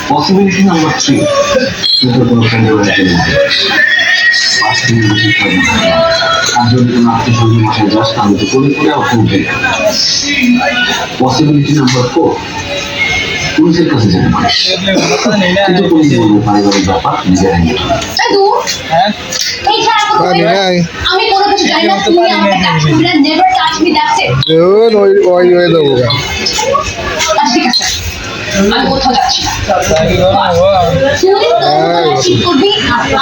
Possibility number 3 কিন্তু কোনো candidate নেই। 5 দিন বেশি টাইম আর যদি কোনো আত্মীয় মাসে যাস তাহলে তো করে করে উঠবে। পসিবিলিটি নাম্বার 4 পুলিশের কাছে যাবে কিন্তু পুলিশ বলবে পারিবারিক ব্যাপার নিজের আমি কোনো কিছু জানি না, তুমি আমাকে টাচ করবে না, never touch me, that's it. ওই দেবো ঠিক আছে, আমি কোথাও যাচ্ছি না। তুই তো ঠিক করবি,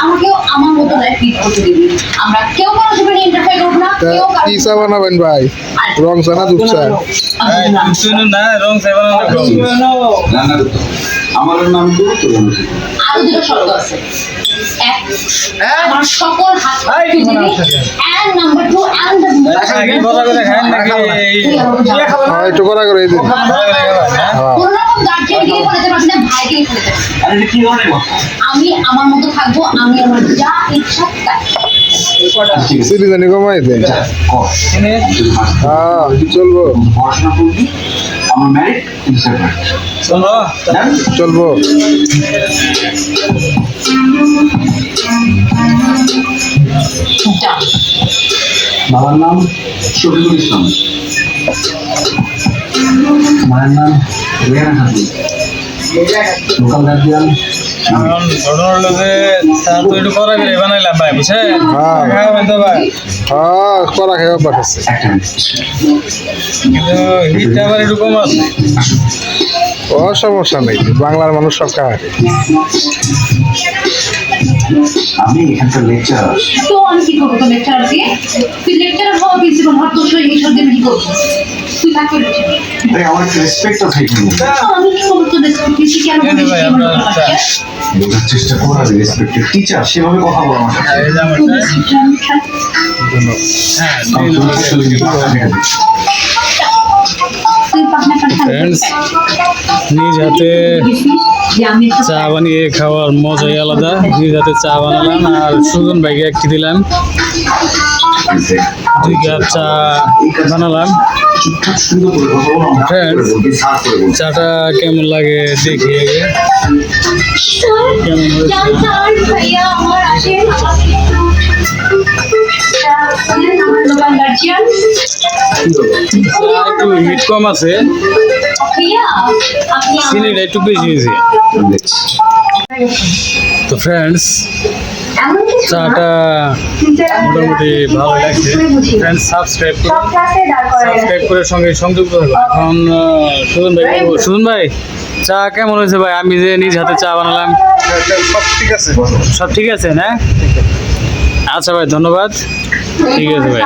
আমাকেও আমার মতো লাইফ লিড করতে দিবি। আমরা কেউ কারোর জীবনে ইন্টারফেয়ার করবো না, কেউ কি চা বানাবেন ভাই? রং চা না দুধ চা? আমার নাম তো আরো দুটো শর্ত আছে। এক, আমার সকল হাত and number 2 and the একটু করা করে দিন। কোনো রকম গার্জিয়ান গিয়ে ফেলতে পারছি না, ভাই গিয়ে ফেলতে পারছি না। আমি আমার মতো থাকবো, আমি আমার যা ইচ্ছা তাই। চিনি জানি কমাই দেন। চলবো পড়াশোনা করবি, আমার ম্যারিড চলবো। বাবার নাম শফিকুল ইসলাম, মায়ের নাম রেহানা খাতুন, লোকাল গার্জিয়ান ঘটনা হলো যে তা তো একটু করা করে বানাইলাম ভাই, বুঝছেন? খাওয়াবেন তো ভাই, করা খেয়ে অভ্যাস আছে। কিন্তু হিটটা আবার একটু কম আছে। সমস্যা নেই, বাংলার মানুষ সব খায়। আমি এখানকার লেকচারার। তো আমি কি করবো? তো লেকচারার দিয়ে তুই লেকচারার হওয়া প্রিন্সিপাল হওয়ার তোর সঙ্গে মিশর দেবে কি করবো? তুই থাকবে ভাই আমার একটা রেসপেক্ট আছে এখানে। আমি কি করবো? তো রেসপেক্ট দিচ্ছি কেন? ভাই আপনার বোঝার চেষ্টা কর, আমি রেসপেক্টেড টিচার, সেভাবে কথা বলা আমার সাথে। ফ্রেন্ডস, নিজ হাতে চা বানিয়ে খাওয়ার মজাই আলাদা। নিজ হাতে চা বানালাম আর সুজন ভাইকে একটি দিলাম, 2 কাপ চা বানালাম। ফ্রেন্ডস, চাটা কেমন লাগে দেখি আগে। কেমন ভাইয়া আমার আসে লোকাল গার্জিয়ান একটু হিট কম আছে, ভাইয়া আপনি চিনিটা একটু বেশি হয়েছে। তো ফ্রেন্ডস, চাটা মোটামুটি ভালো লাগছে। ফ্রেন্ডস, সাবস্ক্রাইব করে সঙ্গে সংযুক্ত থাকুন। এখন সুজন ভাই বলবো। সুজন ভাই, চা কেমন হয়েছে ভাই? আমি যে নিজ হাতে চা বানালাম, সব ঠিক আছে, সব ঠিক আছে না? আচ্ছা ভাই, ধন্যবাদ। ঠিক আছে ভাই।